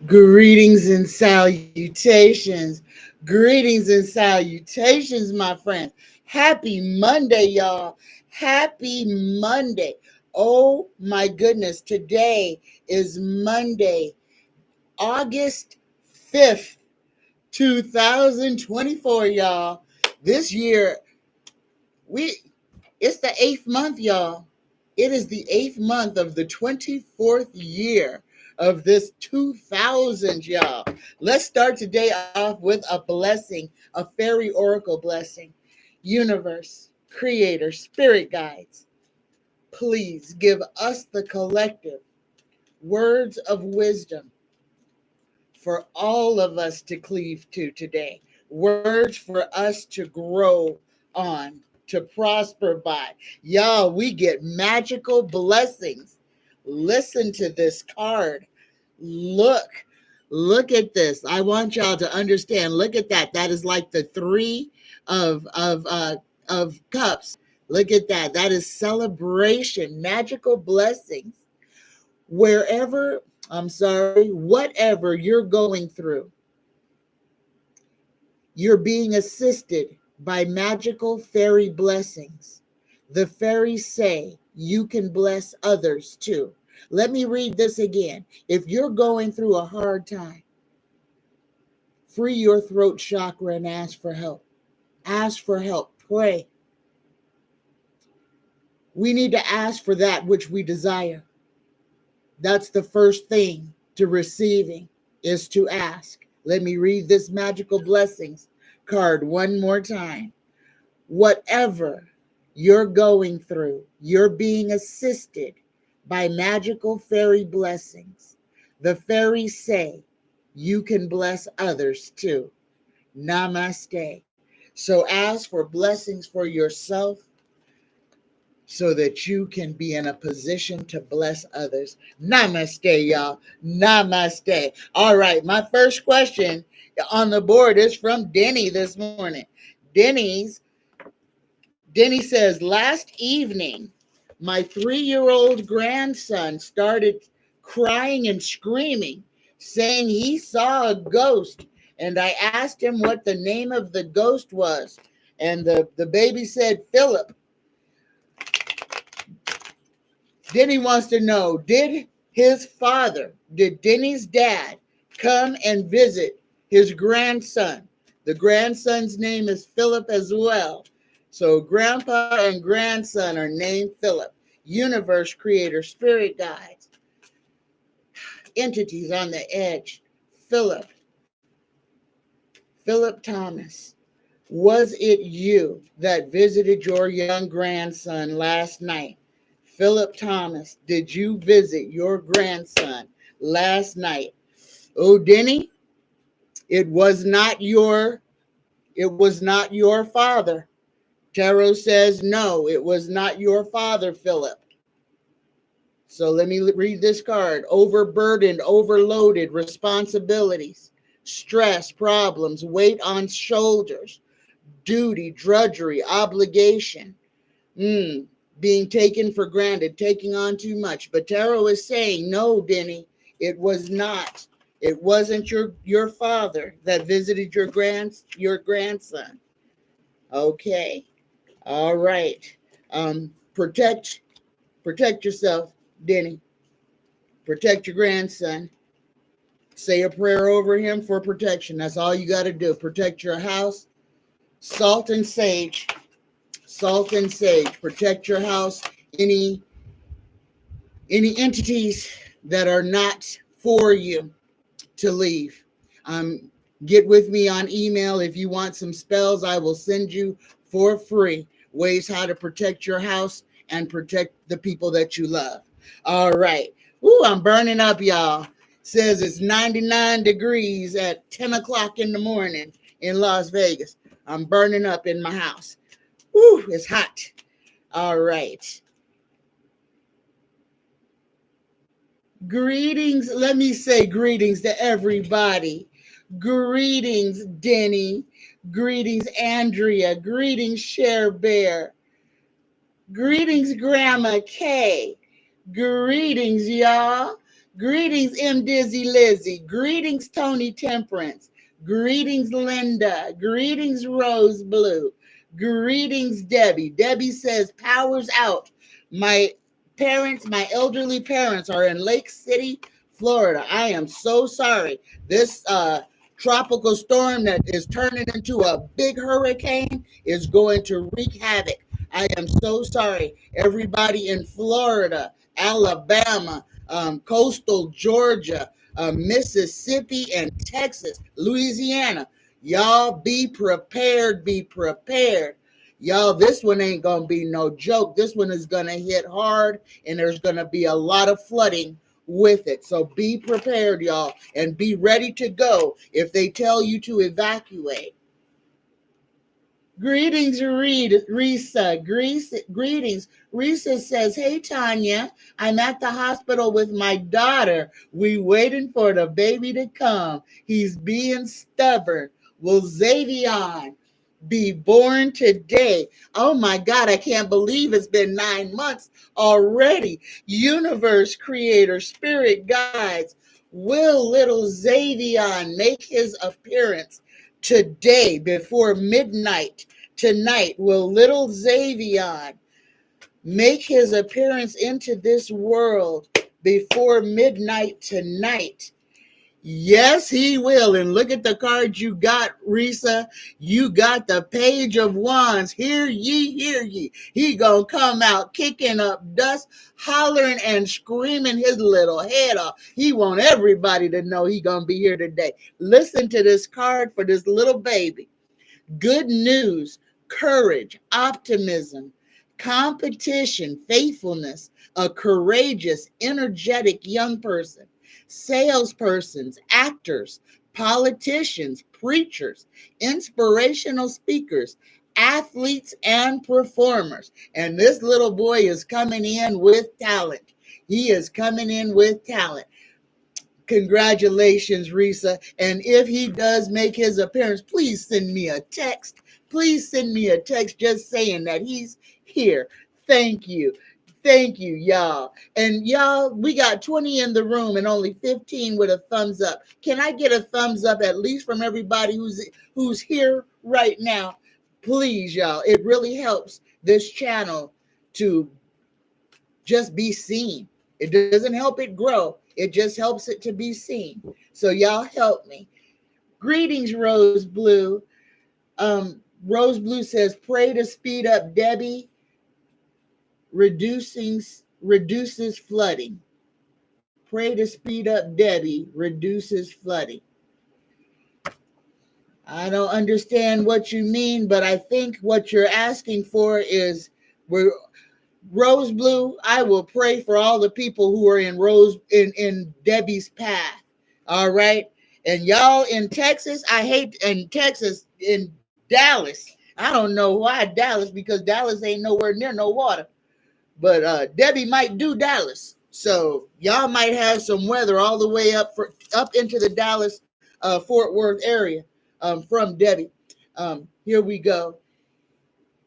Greetings and salutations. Greetings and salutations, my friends. Happy Monday, y'all. Happy Monday. Oh my goodness. Today is Monday, August 5th, 2024, y'all. This year, we it's the eighth month, y'all. It is the eighth month of the 24th year of this 2000, y'all. Let's start today off with a blessing, a fairy oracle blessing. Universe, creator, spirit guides, please give us the collective words of wisdom for all of us to cleave to today. Words for us to grow on, to prosper by. Y'all, we get magical blessings. Listen to this card. Look, look at this. I want y'all to understand. Look at that. That is like the three of cups. Look at that. That is celebration, magical blessings. Wherever, I'm sorry, whatever you're going through, you're being assisted by magical fairy blessings. The fairies say you can bless others too. Let me read this again. If you're going through a hard time, free your throat chakra and ask for help. Ask for help. Pray. We need to ask for that which we desire. That's the first thing to receiving, is to ask. Let me read this magical blessings card one more time. Whatever you're going through, you're being assisted by magical fairy blessings. The fairies say you can bless others too. Namaste. So ask for blessings for yourself so that you can be in a position to bless others. Namaste, y'all. Namaste. All right, my first question on the board is from Denny this morning. Denny says, last evening, my 3-year-old grandson started crying and screaming, saying he saw a ghost. And I asked him what the name of the ghost was. And the baby said, Philip. Denny wants to know, did Denny's dad come and visit his grandson? The grandson's name is Philip as well. So grandpa and grandson are named Philip. Universe, creator, spirit guides, entities on the edge. Philip Thomas, was it you that visited your young grandson last night? Philip Thomas, did you visit your grandson last night? Oh, Denny, it was not your father. Tarot says no, it was not your father, Philip. So let me read this card. Overburdened, overloaded, responsibilities, stress, problems, weight on shoulders, duty, drudgery, obligation. Being taken for granted, taking on too much. But Tarot is saying, no, Denny, it was not. It wasn't your father that visited your grandson. Okay. All right. Protect yourself, Denny. Protect your grandson. Say a prayer over him for protection. That's all you got to do. Protect your house. Salt and sage. Salt and sage. Protect your house. Any entities that are not for you to leave. Get with me on email if you want some spells. I will send you for free ways how to protect your house and protect the people that you love. All right. Ooh, I'm burning up, y'all. Says it's 99 degrees at 10 o'clock in the morning in Las Vegas. I'm burning up in my house. Ooh, it's hot. All right. Greetings. Let me say greetings to everybody. Greetings, Denny. Greetings, Andrea. Greetings, Cher Bear. Greetings, Grandma Kay. Greetings, y'all. Greetings, M. Dizzy Lizzy. Greetings, Tony Temperance. Greetings, Linda. Greetings, Rose Blue. Greetings, Debbie. Debbie says, powers out. My elderly parents are in Lake City, Florida. I am so sorry. This tropical storm that is turning into a big hurricane is going to wreak havoc. I am so sorry. Everybody in Florida, Alabama, coastal Georgia, Mississippi, and Texas, Louisiana. Y'all be prepared, be prepared. Y'all, this one ain't going to be no joke. This one is going to hit hard, and there's going to be a lot of flooding with it. So be prepared, y'all, and be ready to go if they tell you to evacuate. Greetings, Risa. Greetings. Risa says, hey, Tanya, I'm at the hospital with my daughter. We waiting for the baby to come. He's being stubborn. Will Xavion be born today? Oh, my God, I can't believe it's been 9 months already. Universe creator, spirit guides, will little Xavion make his appearance today before midnight? Tonight, will little Xavion make his appearance into this world before midnight tonight? Yes, he will. And look at the card you got, Risa. You got the Page of Wands. Hear ye, hear ye. He gonna come out kicking up dust, hollering and screaming his little head off. He want everybody to know he gonna be here today. Listen to this card for this little baby. Good news, courage, optimism, competition, faithfulness, a courageous, energetic young person, salespersons, actors, politicians, preachers, inspirational speakers, athletes, and performers. And this little boy is coming in with talent. He is coming in with talent. Congratulations, Risa. And if he does make his appearance, please send me a text. Please send me a text just saying that he's here. Thank you. Thank you, y'all. And y'all, we got 20 in the room and only 15 with a thumbs up. Can I get a thumbs up at least from everybody who's here right now? Please, y'all. It really helps this channel to just be seen. It doesn't help it grow. It just helps it to be seen. So y'all help me. Greetings, Rose Blue. Rose Blue says, pray to speed up Debbie reduces flooding. Pray to speed up Debbie reduces flooding. I don't understand what you mean, but I think what you're asking for is Rose Blue, I will pray for all the people who are in Debbie's path. All right. And y'all in Texas, in Dallas. I don't know why Dallas, because Dallas ain't nowhere near no water. But Debbie might do Dallas. So y'all might have some weather all the way up into the Dallas Fort Worth area from Debbie. Here we go.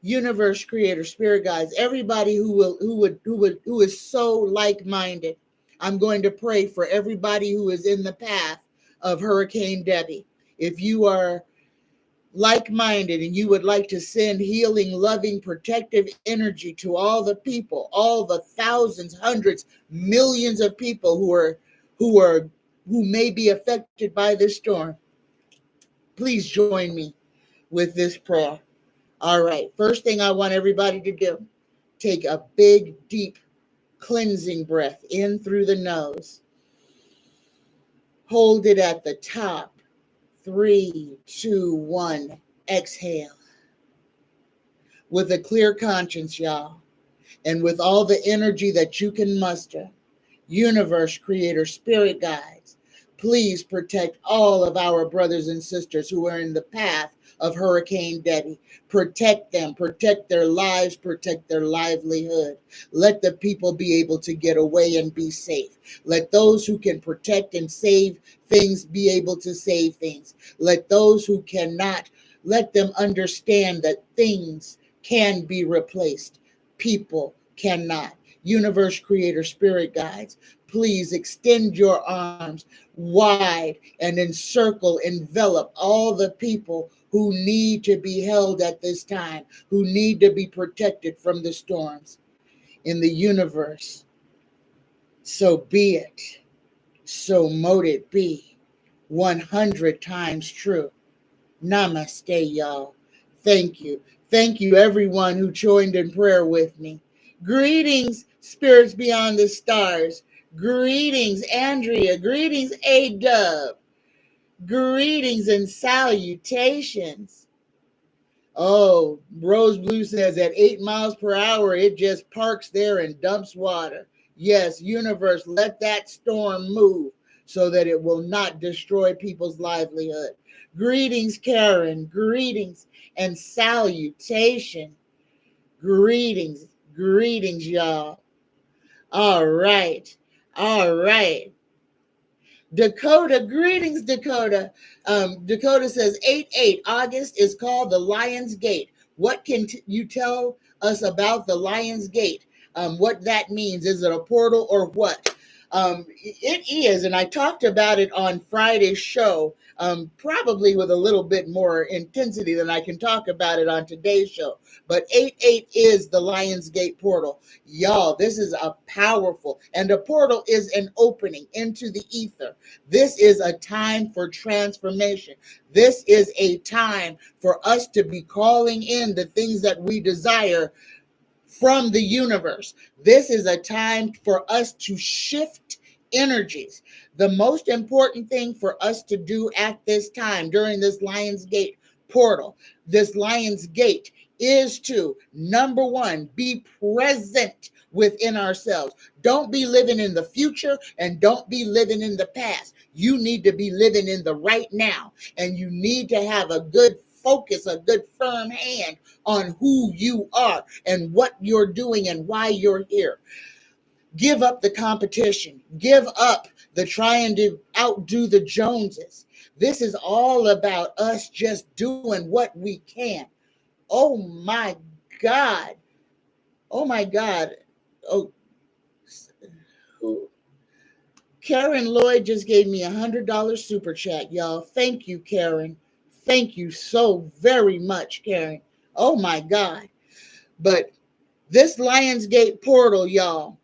Universe creator, spirit guides, everybody who is so like-minded. I'm going to pray for everybody who is in the path of Hurricane Debbie. If you are like-minded and you would like to send healing, loving, protective energy to all the people, all the thousands, hundreds, millions of people who may be affected by this storm, please join me with this prayer. All right, first thing I want everybody to do, take a big, deep cleansing breath in through the nose. Hold it at the top. 3, 2, 1, exhale. With a clear conscience, y'all, and with all the energy that you can muster, universe, creator, spirit guides, please protect all of our brothers and sisters who are in the path of Hurricane Debbie. Protect them, protect their lives, protect their livelihood. Let the people be able to get away and be safe. Let those who can protect and save things be able to save things. Let those who cannot, let them understand that things can be replaced. People cannot. Universe creator spirit guides, please extend your arms wide and encircle, envelop all the people who need to be held at this time, who need to be protected from the storms in the universe. So be it. So mote it be. 100 times true. Namaste, y'all. Thank you. Thank you, everyone who joined in prayer with me. Greetings, spirits beyond the stars. Greetings, Andrea. Greetings, A-Dub. Greetings and salutations. Oh, Rose Blue says at 8 miles per hour, it just parks there and dumps water. Yes, universe, let that storm move so that it will not destroy people's livelihood. Greetings, Karen. Greetings and salutation. Greetings, greetings, y'all. All right, all right. Dakota, greetings, Dakota. Dakota says 8/8 August is called the Lion's Gate. What can you tell us about the Lion's Gate? What that means? Is it a portal or what? It is, and I talked about it on Friday's show, probably with a little bit more intensity than I can talk about it on today's show. But 8/8 is the Lion's Gate portal. Y'all, this is a powerful, and a portal is an opening into the ether. This is a time for transformation. This is a time for us to be calling in the things that we desire from the universe. This is a time for us to shift energies. The most important thing for us to do at this time during this Lion's Gate portal, this Lion's Gate, is to, number one, be present within ourselves. Don't be living in the future and don't be living in the past. You need to be living in the right now, and you need to have a good focus, a good firm hand on who you are and what you're doing and why you're here. Give up the competition. Give up the trying to outdo the Joneses. This is all about us just doing what we can. Oh my God. Oh my God. Oh, Karen Lloyd just gave me $100 super chat, y'all. Thank you, Karen. Thank you so very much, Karen. Oh my God. But this Lionsgate portal, y'all,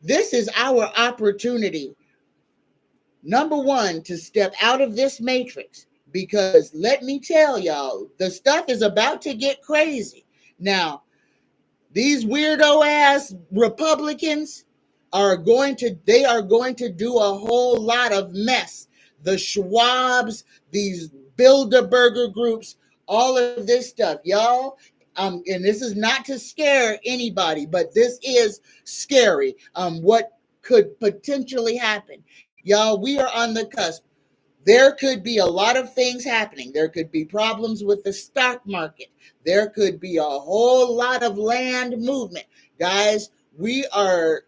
this is our opportunity. Number one, to step out of this matrix, because let me tell y'all, the stuff is about to get crazy. Now, these weirdo ass Republicans are going to do a whole lot of mess. The Schwabs, these Bilderberger groups, all of this stuff, y'all. And this is not to scare anybody, but this is scary. What could potentially happen, y'all? We are on the cusp. There could be a lot of things happening. There could be problems with the stock market. There could be a whole lot of land movement. Guys, we are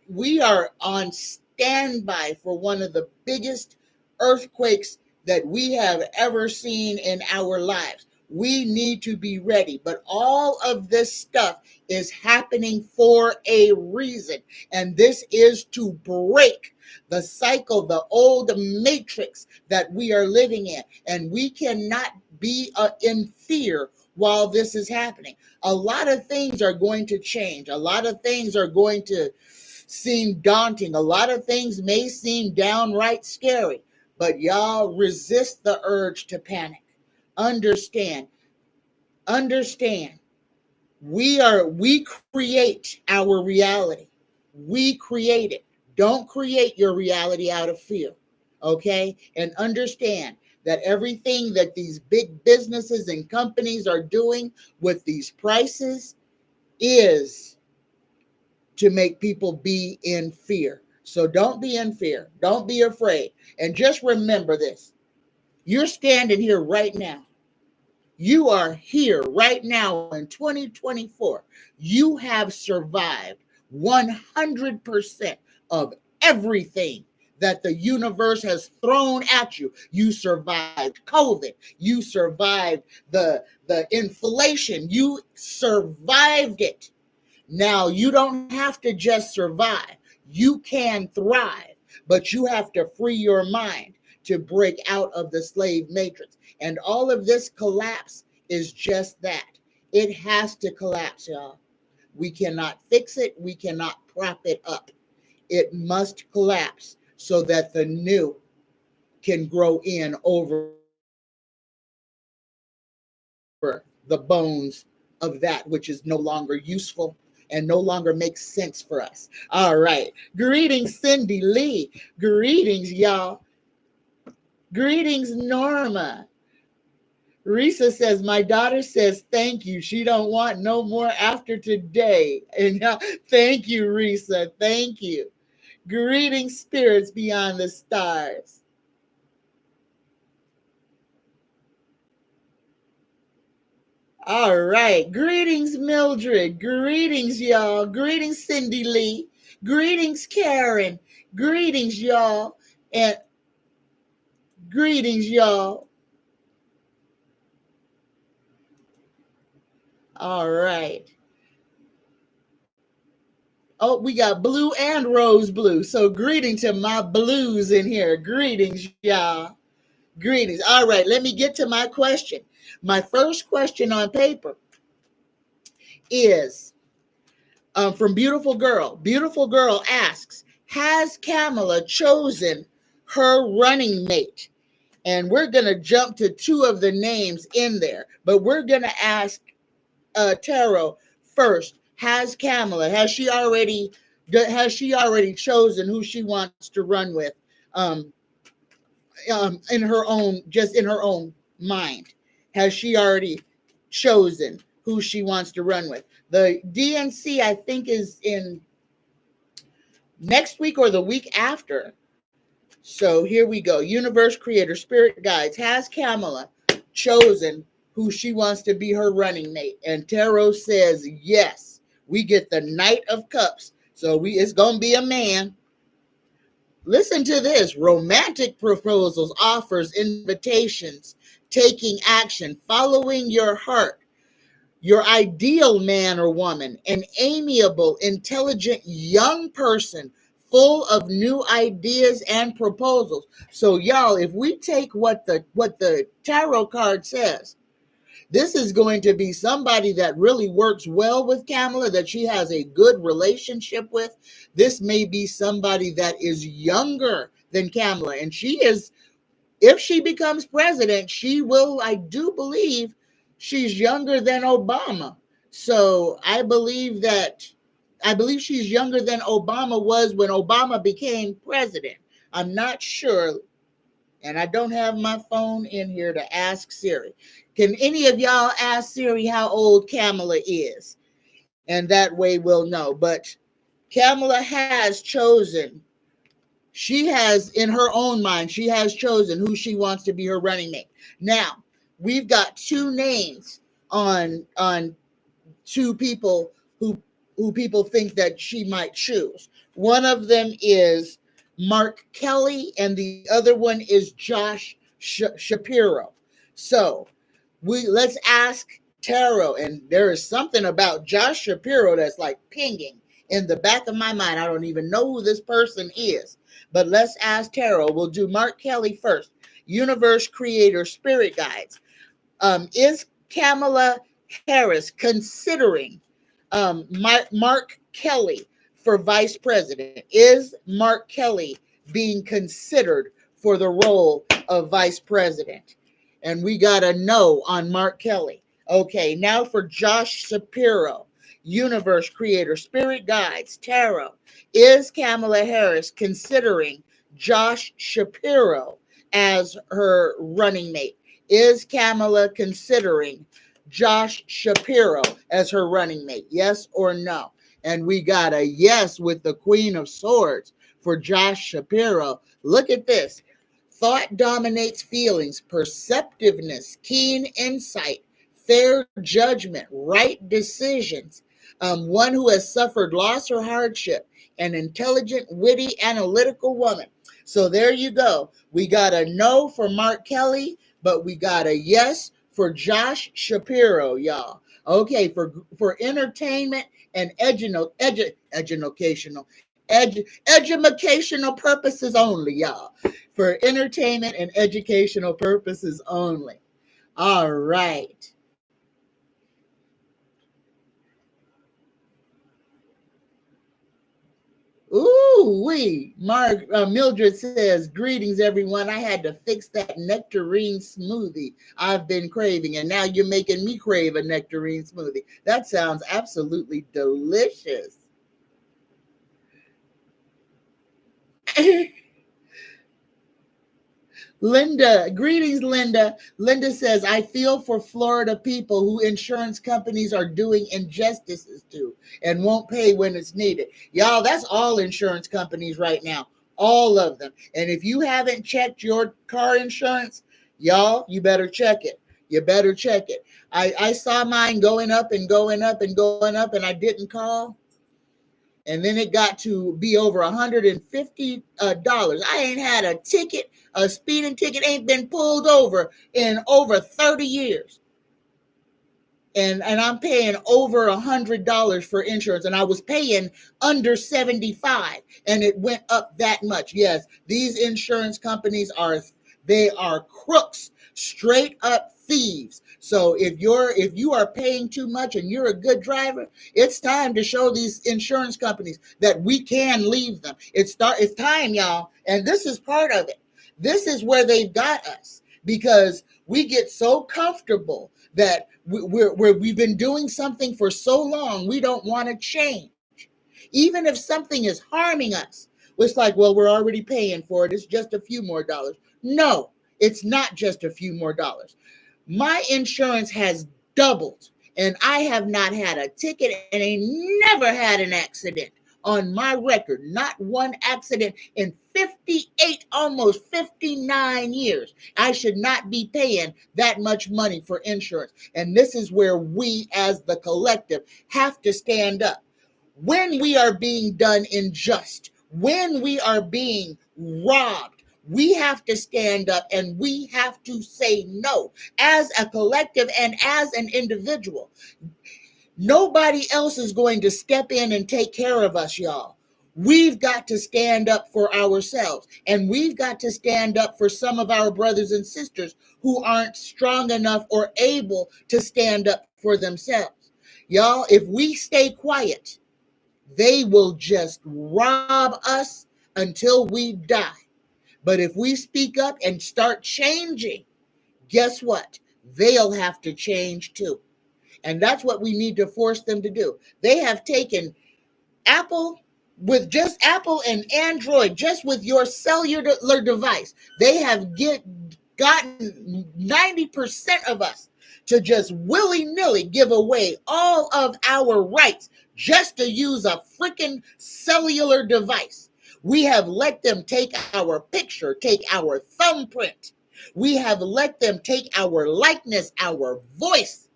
on standby for one of the biggest earthquakes that we have ever seen in our lives. We need to be ready. But all of this stuff is happening for a reason. And this is to break the cycle, the old matrix that we are living in. And we cannot be in fear while this is happening. A lot of things are going to change. A lot of things are going to seem daunting. A lot of things may seem downright scary. But y'all, resist the urge to panic. Understand. We create our reality. We create it. Don't create your reality out of fear. Okay? And understand that everything that these big businesses and companies are doing with these prices is to make people be in fear. So don't be in fear. Don't be afraid. And just remember this. You're standing here right now. You are here right now in 2024. You have survived 100% of everything that the universe has thrown at you. You survived COVID. You survived the inflation. You survived it. Now, you don't have to just survive. You can thrive, but you have to free your mind to break out of the slave matrix. And all of this collapse is just that. It has to collapse, y'all. We cannot fix it. We cannot prop it up. It must collapse so that the new can grow in over the bones of that which is no longer useful and no longer makes sense for us. All right. Greetings, Cindy Lee. Greetings, y'all. Greetings, Norma. Risa says, my daughter says, thank you. She don't want no more after today. And thank you, Risa. Thank you. Greetings, spirits beyond the stars. All right. Greetings, Mildred. Greetings, y'all. Greetings, Cindy Lee. Greetings, Karen. Greetings, y'all. And greetings, y'all. All right. Oh, we got blue and rose blue. So greeting to my blues in here. Greetings, y'all. Greetings. All right, let me get to my question. My first question on paper is from Beautiful Girl. Beautiful Girl asks, has Kamala chosen her running mate? And we're going to jump to two of the names in there, but we're going to ask Tarot first. Has she already chosen who she wants to run with in her own mind? Has she already chosen who she wants to run with? The DNC, I think, is in next week or the week after. So here we go. Universe Creator, Spirit Guides. Has Kamala chosen who she wants to be her running mate? And Tarot says yes. We get the Knight of Cups. So it's going to be a man. Listen to this. Romantic proposals, offers, invitations, taking action, following your heart. Your ideal man or woman, an amiable, intelligent young person full of new ideas and proposals. So y'all, if we take what the tarot card says, this is going to be somebody that really works well with Kamala, that she has a good relationship with. This may be somebody that is younger than Kamala, and she is, if she becomes president, she will, I do believe, she's younger than Obama. So I believe she's younger than Obama was when Obama became president. I'm not sure, and I don't have my phone in here to ask Siri. Can any of y'all ask Siri how old Kamala is? And that way we'll know. But Kamala has chosen. She has, in her own mind, she has chosen who she wants to be her running mate. Now, we've got two names on two people who people think that she might choose. One of them is Mark Kelly, and the other one is Josh Shapiro. So let's ask Tarot, and there is something about Josh Shapiro that's like pinging in the back of my mind. I don't even know who this person is, but let's ask Tarot. We'll do Mark Kelly first. Universe Creator, Spirit Guides. Is Kamala Harris considering Mark Kelly for vice president? Is Mark Kelly being considered for the role of vice president? And we got a no on Mark Kelly. Okay, now for Josh Shapiro, Universe Creator, Spirit Guides, Tarot. Is Kamala Harris considering Josh Shapiro as her running mate? Is Kamala considering Josh Shapiro as her running mate? Yes or no? And we got a yes with the Queen of Swords for Josh Shapiro. Look at this. Thought dominates feelings, perceptiveness, keen insight, fair judgment, right decisions. One who has suffered loss or hardship, an intelligent, witty, analytical woman. So there you go. We got a no for Mark Kelly, but we got a yes for Josh Shapiro, y'all. Okay, for entertainment and educational purposes only, y'all. For entertainment and educational purposes only. All right. Ooh, Mildred says, greetings, everyone. I had to fix that nectarine smoothie I've been craving, and now you're making me crave a nectarine smoothie. That sounds absolutely delicious. Linda, greetings, Linda. Linda says, I feel for Florida people who insurance companies are doing injustices to and won't pay when it's needed. Y'all, that's all insurance companies right now, all of them. And if you haven't checked your car insurance, y'all, you better check it. You better check it. I saw mine going up and going up and going up, and I didn't call. And then it got to be over $150. I ain't had a ticket, a speeding ticket ain't been pulled over in over 30 years. And I'm paying over $100 for insurance, and I was paying under 75, and it went up that much. Yes, these insurance companies are crooks, straight up thieves. So if you are paying too much and you're a good driver, it's time to show these insurance companies that we can leave them. It's time, y'all, and this is part of it. This is where they've got us, because we get so comfortable that we've been doing something for so long, we don't want to change. Even if something is harming us, it's like, well, we're already paying for it. It's just a few more dollars. No, it's not just a few more dollars. My insurance has doubled, and I have not had a ticket, and I never had an accident on my record. Not one accident in 58, almost 59 years. I should not be paying that much money for insurance. And this is where we as the collective have to stand up. When we are being done unjust, when we are being robbed, we have to stand up and we have to say no as a collective and as an individual. Nobody else is going to step in and take care of us, y'all. We've got to stand up for ourselves, and we've got to stand up for some of our brothers and sisters who aren't strong enough or able to stand up for themselves. Y'all, if we stay quiet, they will just rob us until we die. But if we speak up and start changing, guess what? They'll have to change too. And that's what we need to force them to do. They have taken Apple, with just Apple and Android, just with your cellular device, they have gotten 90% of us to just willy-nilly give away all of our rights just to use a freaking cellular device. We have let them take our picture, take our thumbprint. We have let them take our likeness, our voice.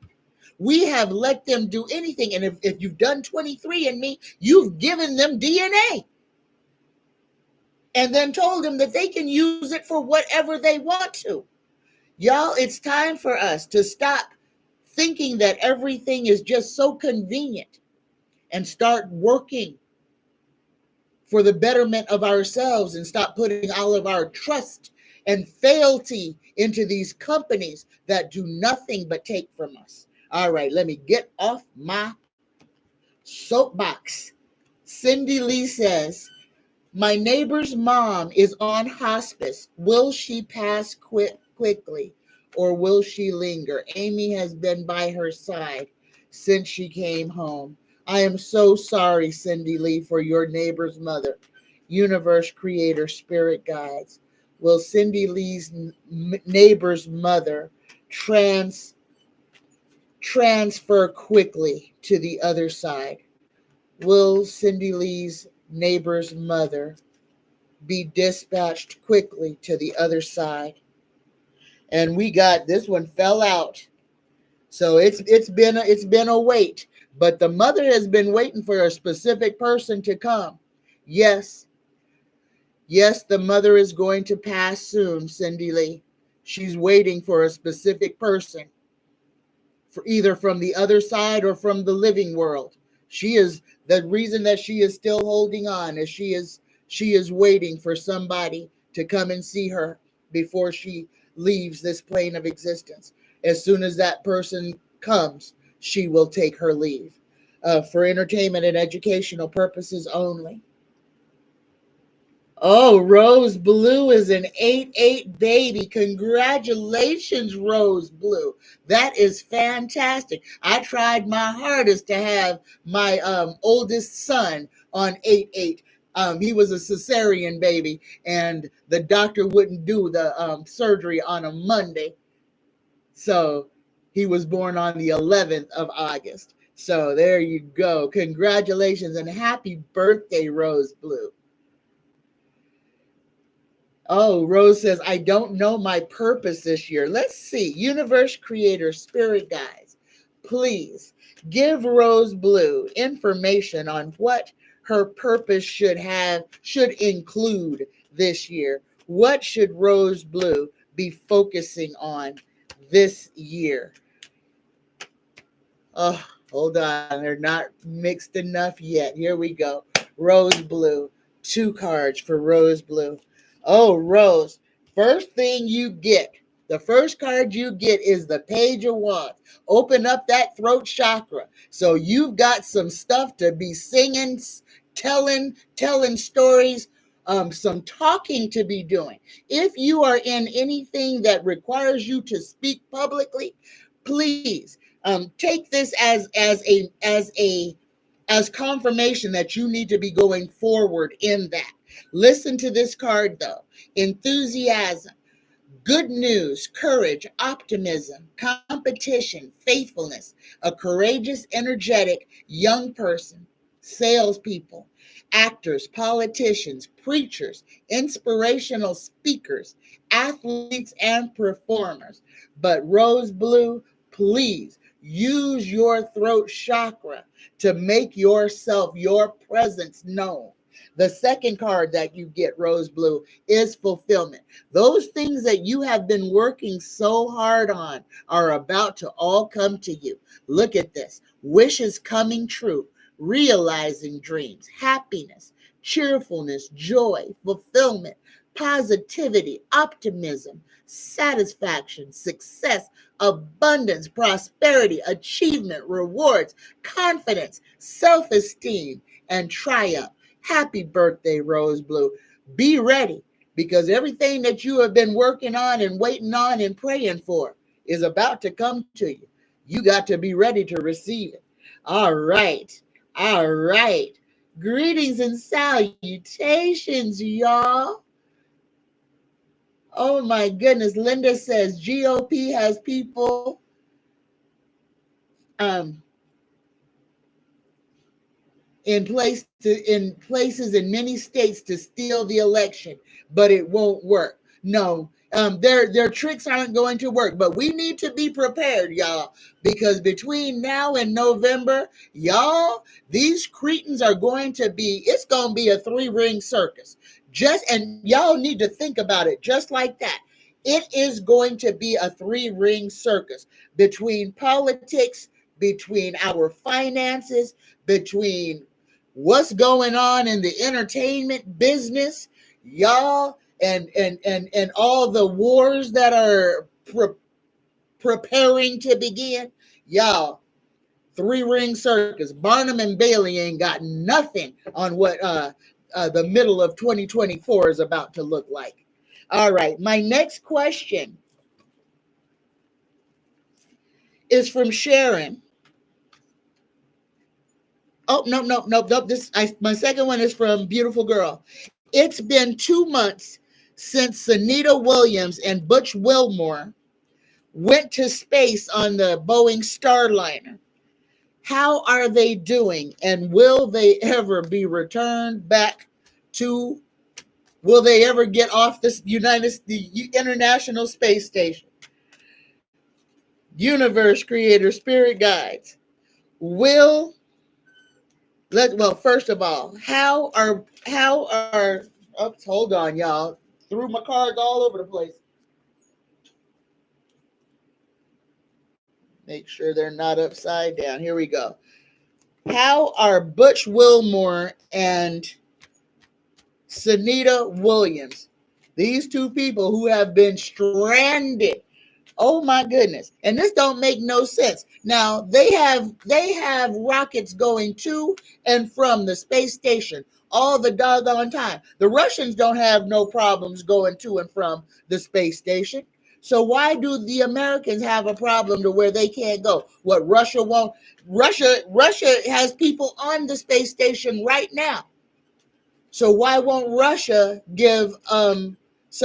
We have let them do anything. And if you've done 23andMe, you've given them DNA. And then told them that they can use it for whatever they want to. Y'all, it's time for us to stop thinking that everything is just so convenient and start working for the betterment of ourselves and stop putting all of our trust and fealty into these companies that do nothing but take from us. All right, let me get off my soapbox. Cindy Lee says, my neighbor's mom is on hospice. Will she pass quickly or will she linger? Amy has been by her side since she came home. I am so sorry, Cindy Lee, for your neighbor's mother. Universe, creator, spirit guides. Will Cindy Lee's neighbor's mother transfer quickly to the other side? Will Cindy Lee's neighbor's mother be dispatched quickly to the other side? And we got this one fell out. So it's been a wait, but the mother has been waiting for a specific person to come. Yes, the mother is going to pass soon, Cindy Lee. She's waiting for a specific person, for either from the other side or from the living world, She is the reason that she is still holding on is she is waiting for somebody to come and see her before she leaves this plane of existence. As soon as that person comes, she will take her leave. For entertainment and educational purposes only. Oh, Rose Blue is an 8-8 baby. Congratulations, Rose Blue. That is fantastic. I tried my hardest to have my oldest son on 8-8. He was a cesarean baby, and the doctor wouldn't do the surgery on a Monday. So he was born on the 11th of August. So there you go. Congratulations and happy birthday, Rose Blue. Oh, Rose says, I don't know my purpose this year. Let's see. Universe Creator, Spirit Guides, please give Rose Blue information on what her purpose should include this year. What should Rose Blue be focusing on this year? Oh, hold on. They're not mixed enough yet. Here we go. Rose Blue. 2 cards for Rose Blue. Oh, Rose. First thing you get, the first card you get is the Page of Wands. Open up that throat chakra. So you've got some stuff to be singing, telling stories, some talking to be doing. If you are in anything that requires you to speak publicly, please take this as confirmation that you need to be going forward in that. Listen to this card though. Enthusiasm, good news, courage, optimism, competition, faithfulness, a courageous, energetic young person, salespeople, actors, politicians, preachers, inspirational speakers, athletes, and performers. But Rose Blue, please use your throat chakra to make yourself, your presence known. The second card that you get, Rose Blue, is fulfillment. Those things that you have been working so hard on are about to all come to you. Look at this. Wishes coming true, realizing dreams, happiness, cheerfulness, joy, fulfillment, positivity, optimism, satisfaction, success, abundance, prosperity, achievement, rewards, confidence, self-esteem, and triumph. Happy birthday, Rose Blue. Be ready, because everything that you have been working on and waiting on and praying for is about to come to you. You got to be ready to receive it. All right. All right. Greetings and salutations, y'all. Oh my goodness. Linda says GOP has people in places in many states to steal the election, but it won't work. No, their tricks aren't going to work, but we need to be prepared, y'all, because between now and November, y'all, these cretins are it's going to be a 3-ring circus. And y'all need to think about it just like that. It is going to be a 3-ring circus between politics, between our finances, between what's going on in the entertainment business, y'all, and all the wars that are preparing to begin, y'all. 3-ring circus. Barnum and Bailey ain't got nothing on what the middle of 2024 is about to look like. All right, my next question is from Sharon. Oh, no. My second one is from Beautiful Girl. It's been 2 months since Sunita Williams and Butch Wilmore went to space on the Boeing Starliner. How are they doing? And will they ever be returned back to, will they ever get off the International Space Station? Universe Creator, Spirit Guides. First of all, how are hold on, y'all. Threw my cards all over the place. Make sure they're not upside down. Here we go. How are Butch Wilmore and Sunita Williams, these two people who have been stranded? Oh my goodness. And this don't make no sense. Now they have rockets going to and from the space station all the doggone time. The Russians don't have no problems going to and from the space station. So why do the Americans have a problem to where they can't go? What, Russia won't? Russia has people on the space station right now. So why won't Russia give some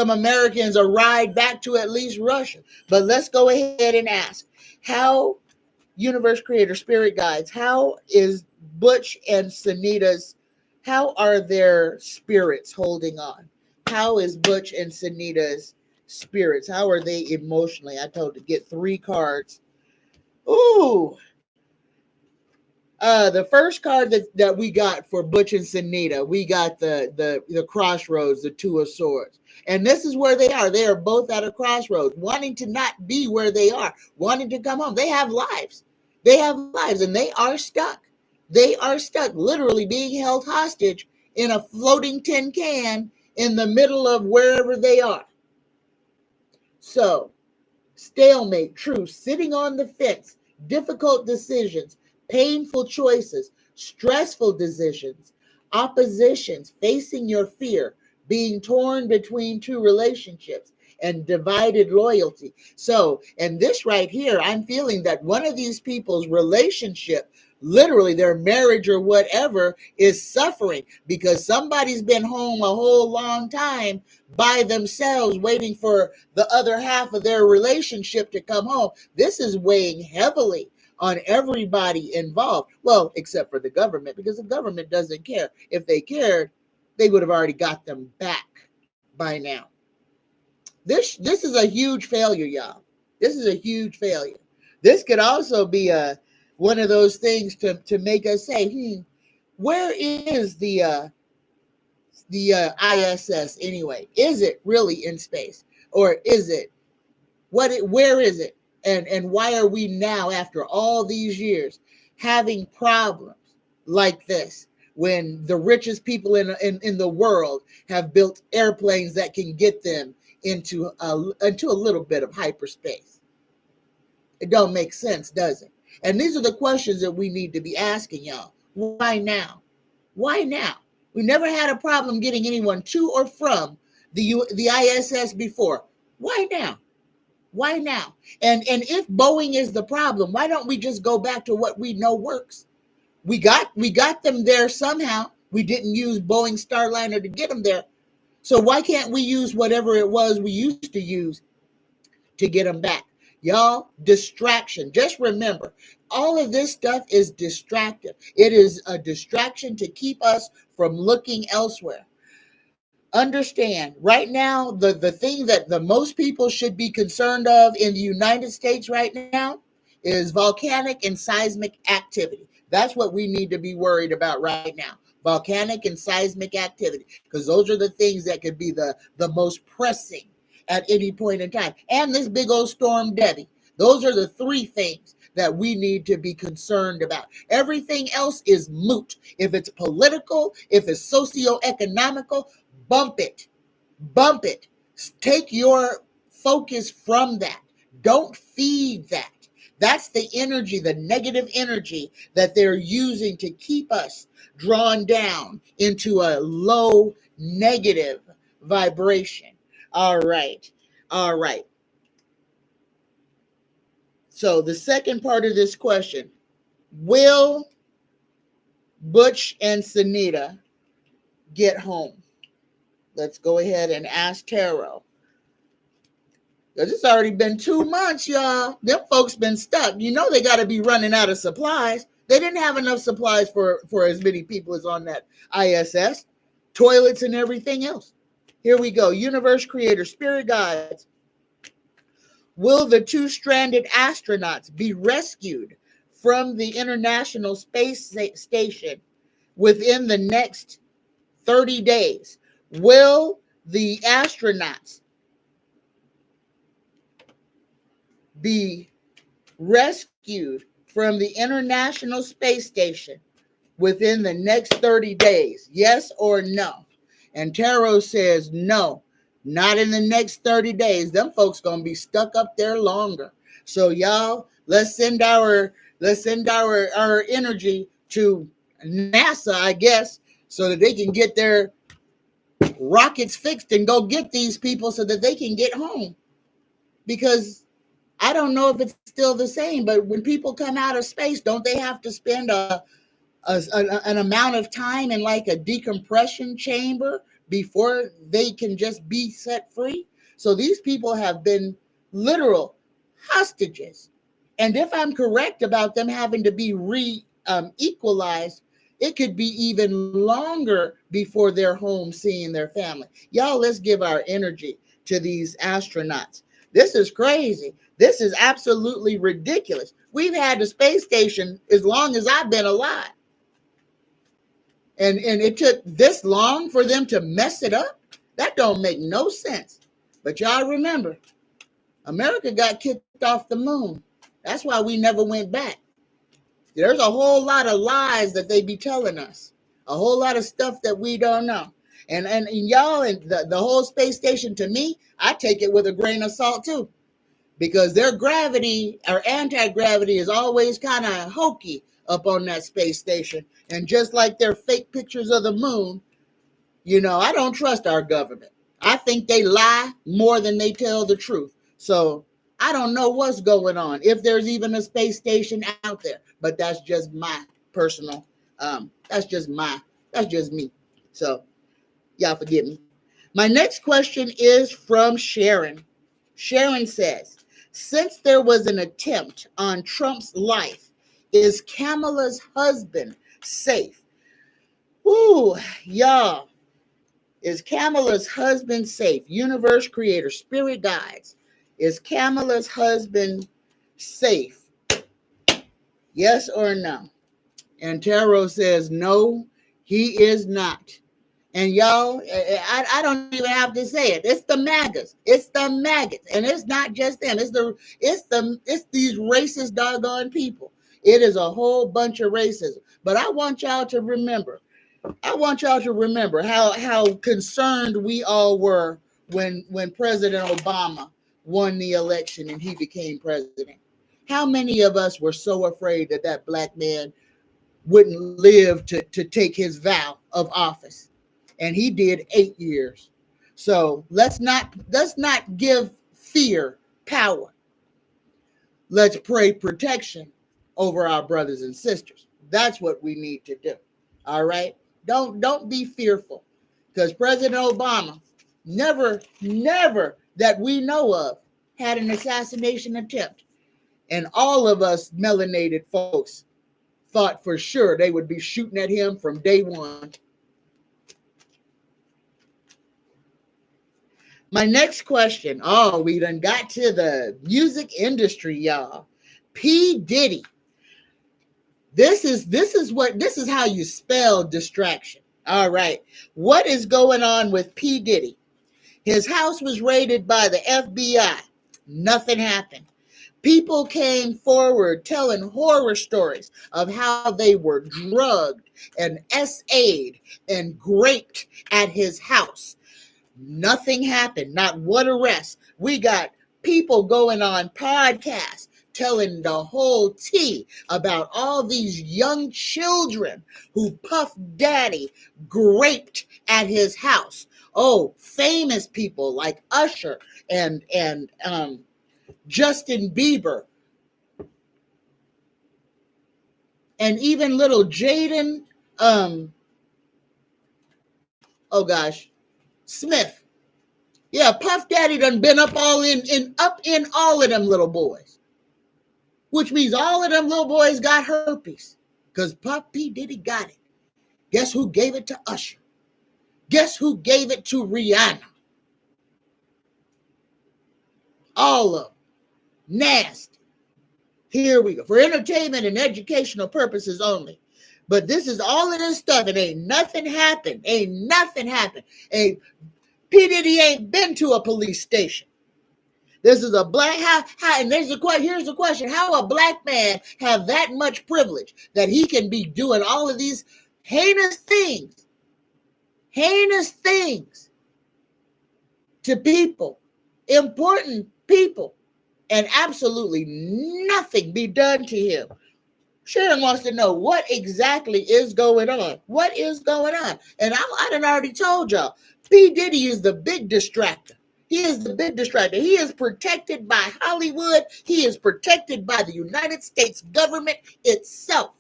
Americans a ride back to at least Russia? But let's go ahead and ask, how, universe creator, spirit guides, how is Butch and Sunita's, how are their spirits holding on? How is Butch and Sunita's spirits? How are they emotionally? I told to get 3 cards. Ooh. The first card that we got for Butch and Sunita, we got the crossroads, the 2 of swords. And this is where they are. They are both at a crossroads, wanting to not be where they are, wanting to come home. They have lives. They have lives, and they are stuck. They are stuck, literally being held hostage in a floating tin can in the middle of wherever they are. So, stalemate, truce, sitting on the fence, difficult decisions, painful choices, stressful decisions, oppositions, facing your fear, being torn between 2 relationships, and divided loyalty. So, and this right here, I'm feeling that one of these people's relationship, literally their marriage or whatever, is suffering because somebody's been home a whole long time by themselves waiting for the other half of their relationship to come home. This is weighing heavily on everybody involved. Well, except for the government, because the government doesn't care. If they cared, they would have already got them back by now. This is a huge failure, y'all. This is a huge failure. This could also be one of those things to make us say, where is the ISS anyway? Is it really in space, or is it where is it? And why are we now, after all these years, having problems like this when the richest people in the world have built airplanes that can get them into a little bit of hyperspace? It don't make sense, does it? And these are the questions that we need to be asking, y'all. Why now? Why now? We never had a problem getting anyone to or from the ISS before. Why now? Why now? And if Boeing is the problem, why don't we just go back to what we know works? We got them there somehow. We didn't use Boeing Starliner to get them there. So why can't we use whatever it was we used to use to get them back? Y'all, distraction. Just remember, all of this stuff is distractive. It is a distraction to keep us from looking elsewhere. Understand, right now, the thing that the most people should be concerned of in the United States right now is volcanic and seismic activity. That's what we need to be worried about right now. Volcanic and seismic activity, because those are the things that could be the most pressing at any point in time. And this big old storm Debbie. Those are the 3 things that we need to be concerned about. Everything else is moot. If it's political, if it's socioeconomical, bump it. Bump it. Take your focus from that. Don't feed that. That's the energy, the negative energy that they're using to keep us drawn down into a low negative vibration. All right. All right. So the second part of this question, will Butch and Sunita get home? Let's go ahead and ask Tarot. Because it's already been 2 months, y'all. Them folks been stuck. You know they got to be running out of supplies. They didn't have enough supplies for as many people as on that ISS. Toilets and everything else. Here we go. Universe creator, spirit guides. Will the 2 stranded astronauts be rescued from the International Space Station within the next 30 days? Will the astronauts be rescued from the International Space Station within the next 30 days? Yes or no? And Tarot says no, not in the next 30 days. Them folks gonna be stuck up there longer. So y'all, let's send our energy to NASA, I guess, so that they can get their rockets fixed and go get these people so that they can get home. Because I don't know if it's still the same, but when people come out of space, don't they have to spend an amount of time in like a decompression chamber before they can just be set free? So these people have been literal hostages. And if I'm correct about them having to be equalized, it could be even longer before they're home seeing their family. Y'all, let's give our energy to these astronauts. This is crazy. This is absolutely ridiculous. We've had the space station as long as I've been alive. And it took this long for them to mess it up? That don't make no sense. But y'all remember, America got kicked off the moon. That's why we never went back. There's a whole lot of lies that they be telling us. A whole lot of stuff that we don't know. And y'all, and the whole space station, to me, I take it with a grain of salt too. Because their gravity or anti-gravity is always kind of hokey up on that space station. And just like their fake pictures of the moon, you know, I don't trust our government. I think they lie more than they tell the truth. So I don't know what's going on, if there's even a space station out there. But that's just my personal, that's just me. So y'all forgive me. My next question is from Sharon. Sharon says, since there was an attempt on Trump's life, is Kamala's husband safe? Ooh, y'all. Is Kamala's husband safe? Universe, creator, spirit guides. Is Kamala's husband safe? Yes or no? And Tarot says, no, he is not. And y'all, I don't even have to say it. It's the MAGAs. It's the maggots. And it's not just them. It's these racist doggone people. It is a whole bunch of racism. But I want y'all to remember how concerned we all were when President Obama won the election and he became president. How many of us were so afraid that black man wouldn't live to take his vow of office? And he did 8 years. So let's not give fear power. Let's pray protection over our brothers and sisters. That's what we need to do. All right? Don't be fearful. Because President Obama never that we know of had an assassination attempt. And all of us melanated folks thought for sure they would be shooting at him from day one. My next question. Oh, we done got to the music industry, y'all. P. Diddy. This is how you spell distraction. All right. What is going on with P. Diddy? His house was raided by the FBI. Nothing happened. People came forward telling horror stories of how they were drugged and SA'd and graped at his house. Nothing happened. Not one arrest. We got people going on podcasts telling the whole tea about all these young children who Puff Daddy graped at his house. Oh, famous people like Usher and Justin Bieber, and even little Jaden, Smith. Yeah, Puff Daddy done been up in all of them little boys, which means all of them little boys got herpes because Puff P. Diddy got it. Guess who gave it to Usher? Guess who gave it to Rihanna? All of them. Nasty. Here we go. For entertainment and educational purposes only. But this is all of this stuff, and ain't nothing happened. Ain't nothing happened. P. Diddy ain't been to a police station. This is a black, and here's the question. How a black man have that much privilege that he can be doing all of these heinous things to people, important people, and absolutely nothing be done to him? Sharon wants to know what exactly is going on. What is going on? And I done already told y'all, P. Diddy is the big distractor. He is the big distractor. He is protected by Hollywood. He is protected by the United States government itself.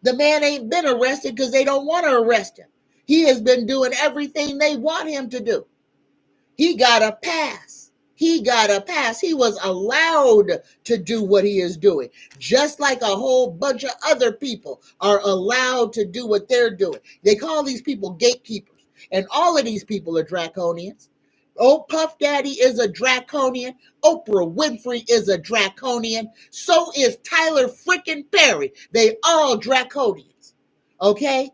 The man ain't been arrested because they don't want to arrest him. He has been doing everything they want him to do. He got a pass. He was allowed to do what he is doing, just like a whole bunch of other people are allowed to do what they're doing. They call these people gatekeepers, and all of these people are draconians. Old Puff Daddy is a draconian. Oprah Winfrey is a draconian. So is Tyler freaking Perry. They all draconians. Okay?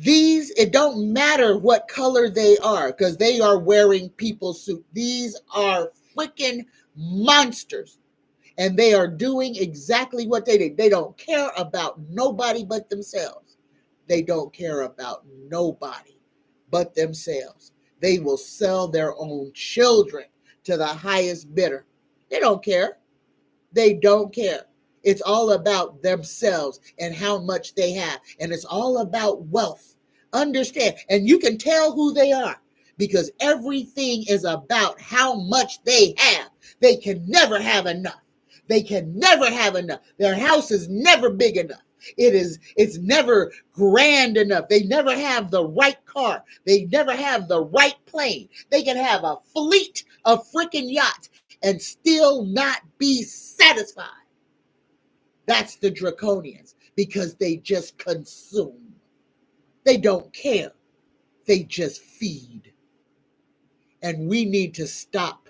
It don't matter what color they are, because they are wearing people's suit. These are freaking monsters. And they are doing exactly what they did. They don't care about nobody but themselves. They don't care about nobody but themselves. They will sell their own children to the highest bidder. They don't care. They don't care. It's all about themselves and how much they have. And it's all about wealth. Understand. And you can tell who they are because everything is about how much they have. They can never have enough. They can never have enough. Their house is never big enough. It's never grand enough. They never have the right car. They never have the right plane. They can have a fleet of freaking yachts and still not be satisfied. That's the draconians, because they just consume. They don't care. They just feed. And we need to stop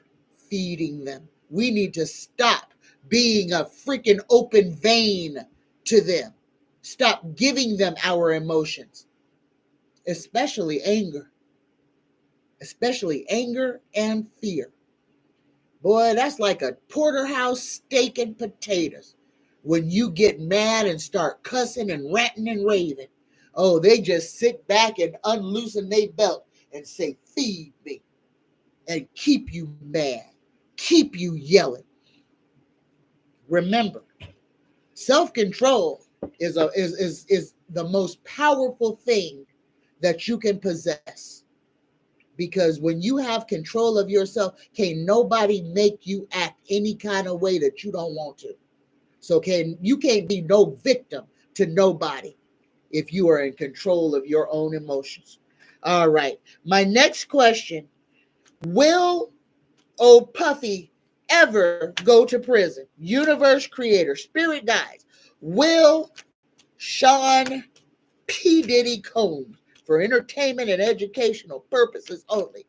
feeding them. We need to stop being a freaking open vein to them. Stop giving them our emotions, especially anger and fear. Boy, that's like a porterhouse steak and potatoes. When you get mad and start cussing and ranting and raving, oh, they just sit back and unloosen their belt and say, feed me, and keep you mad, keep you yelling. Remember, self-control is the most powerful thing that you can possess. Because when you have control of yourself, can't nobody make you act any kind of way that you don't want to. So you can't be no victim to nobody if you are in control of your own emotions. All right. My next question. Will old Puffy ever go to prison? Universe creator, spirit guides. Will Sean P. Diddy Combs, for entertainment and educational purposes only,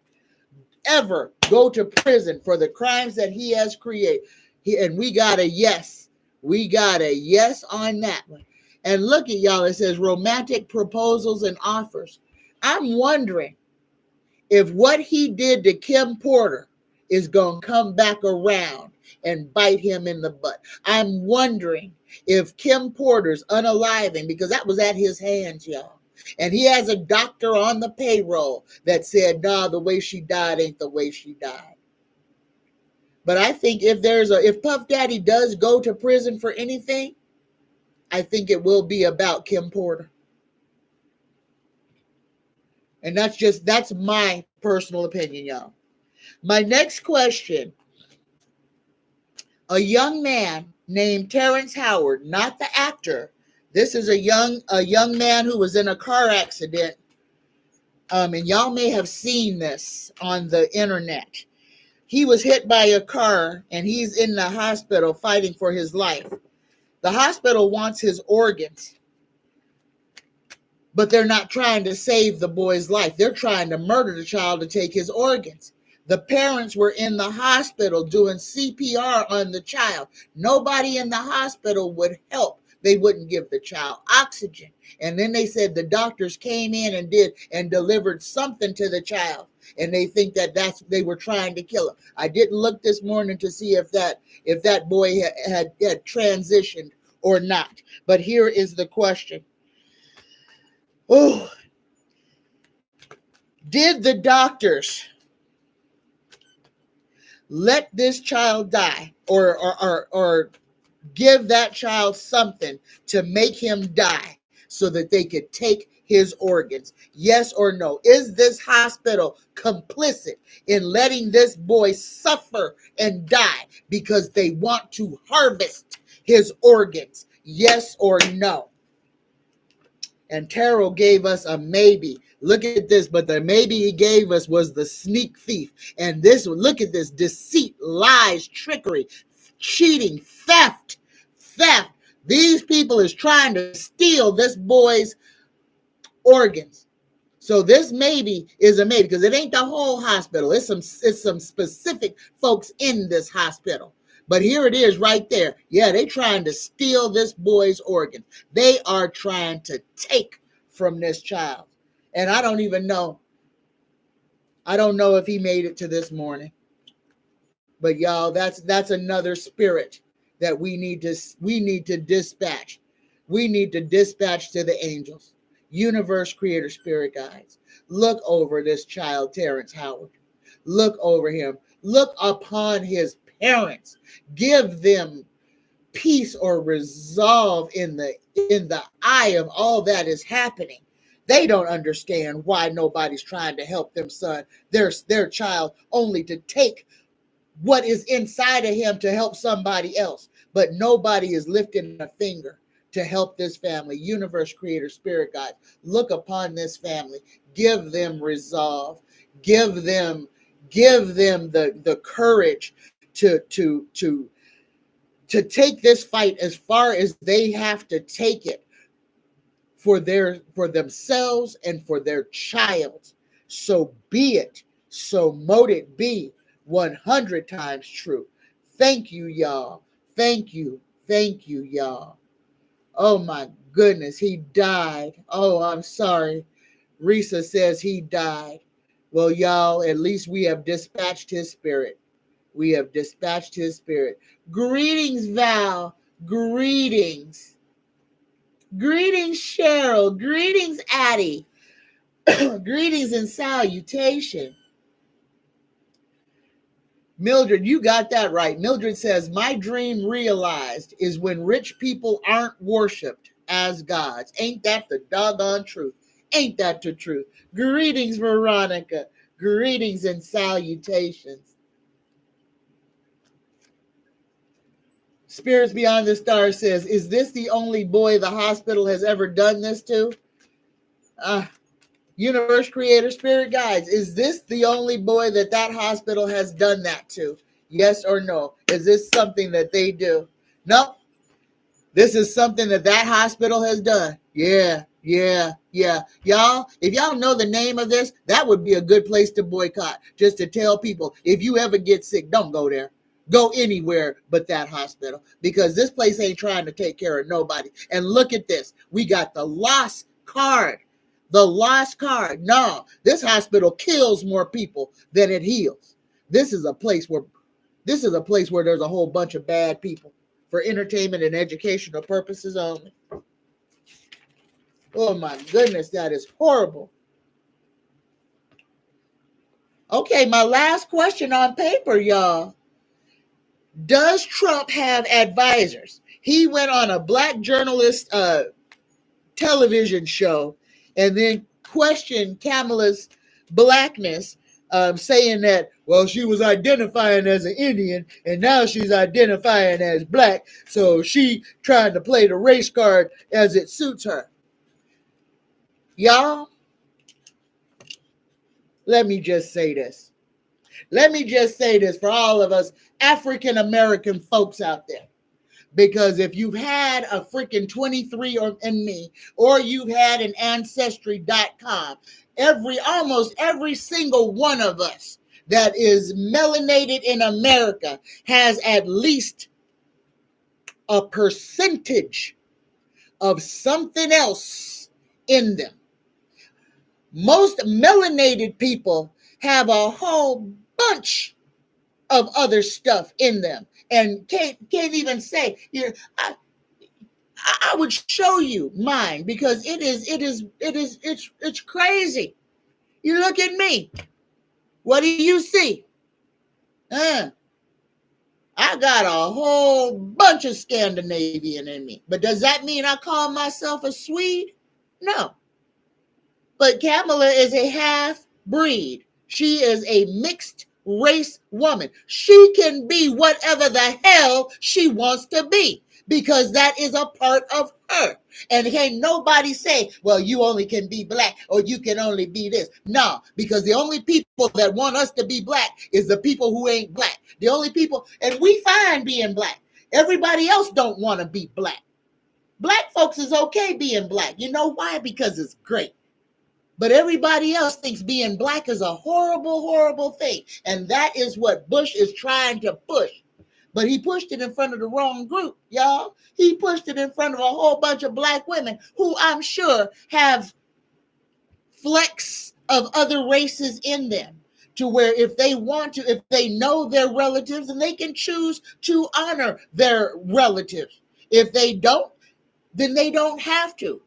ever go to prison for the crimes that he has created? And we got a yes. We got a yes on that one. And look at y'all, it says romantic proposals and offers. I'm wondering if what he did to Kim Porter is going to come back around and bite him in the butt. I'm wondering if Kim Porter's unaliving, because that was at his hands, y'all. And he has a doctor on the payroll that said, nah, the way she died ain't the way she died. But I think if Puff Daddy does go to prison for anything, I think it will be about Kim Porter. And that's my personal opinion, y'all. My next question. A young man named Terrence Howard, not the actor. This is a young man who was in a car accident. And y'all may have seen this on the internet. He was hit by a car and he's in the hospital fighting for his life. The hospital wants his organs, but they're not trying to save the boy's life. They're trying to murder the child to take his organs. The parents were in the hospital doing CPR on the child. Nobody in the hospital would help. They wouldn't give the child oxygen. And then they said the doctors came in and delivered something to the child. and they think that they were trying to kill him. I didn't look this morning to see if that boy had transitioned or not. But here is the question. Oh, did the doctors let this child die or give that child something to make him die so that they could take his organs? Yes or no? Is this hospital complicit in letting this boy suffer and die because they want to harvest his organs? Yes or no? And Terrell gave us a maybe. Look at this, but the maybe he gave us was the sneak thief. And this, look at this: deceit, lies, trickery, cheating, theft. These people is trying to steal this boy's organs. So this maybe is a maybe, because it ain't the whole hospital. It's some specific folks in this hospital. But here it is right there. Yeah, they trying to steal this boy's organs. They are trying to take from this child. And I don't even know. I don't know if he made it to this morning. But y'all, that's another spirit that we need to dispatch. We need to dispatch to the angels. Universe, creator, spirit guides. Look over this child, Terrence Howard. Look over him. Look upon his parents. Give them peace or resolve in the eye of all that is happening. They don't understand why nobody's trying to help them son, their child, only to take what is inside of him to help somebody else. But nobody is lifting a finger to help this family. Universe, creator, spirit guides, look upon this family. Give them resolve. Give them the courage to take this fight as far as they have to take it for themselves and for their child. So be it. So mote it be. 100 times true. Thank you, y'all. Thank you, y'all. Oh my goodness, he died. Oh, I'm sorry. Risa says he died. Well, y'all, at least we have dispatched his spirit. We have dispatched his spirit. Greetings, Val. Greetings. Greetings, Cheryl. Greetings, Addie. Greetings and salutation. Mildred, you got that right. Mildred says, my dream realized is when rich people aren't worshipped as gods. Ain't that the doggone truth? Ain't that the truth? Greetings, Veronica. Greetings and salutations. Spirits Beyond the Stars says, is this the only boy the hospital has ever done this to? Universe, creator, spirit guides, is this the only boy that hospital has done that to? Yes or no? Is this something that they do? No. This is something that hospital has done. Yeah. Y'all, if y'all know the name of this, that would be a good place to boycott. Just to tell people, if you ever get sick, don't go there. Go anywhere but that hospital, because this place ain't trying to take care of nobody. And look at this. We got the lost card. The lost card. No, this hospital kills more people than it heals. This is a place where there's a whole bunch of bad people for entertainment and educational purposes only. Oh my goodness, that is horrible. Okay, my last question on paper, y'all. Does Trump have advisors? He went on a black journalist television show and then questioned Kamala's blackness, saying that, well, she was identifying as an Indian and now she's identifying as black, so she trying to play the race card as it suits her. Y'all, let me just say this. Let me just say this for all of us African American folks out there. Because if you've had a freaking 23andMe or you've had an Ancestry.com, almost every single one of us that is melanated in America has at least a percentage of something else in them. Most melanated people have a whole bunch of other stuff in them and can't even say, you know, I would show you mine because it's crazy. You look at me. What do you see? I got a whole bunch of Scandinavian in me. But does that mean I call myself a Swede? No. But Kamala is a half breed. She is a mixed race woman. She can be whatever the hell she wants to be because that is a part of her. And can't nobody say, well, you only can be black or you can only be this. No, because the only people that want us to be black is the people who ain't black. The only people, and we fine being black. Everybody else don't want to be black. Black folks is okay being black. You know why? Because it's great. But everybody else thinks being black is a horrible, horrible thing. And that is what Bush is trying to push. But he pushed it in front of the wrong group, y'all. He pushed it in front of a whole bunch of black women who I'm sure have flecks of other races in them, to where if they want to, if they know their relatives, and they can choose to honor their relatives. If they don't, then they don't have to.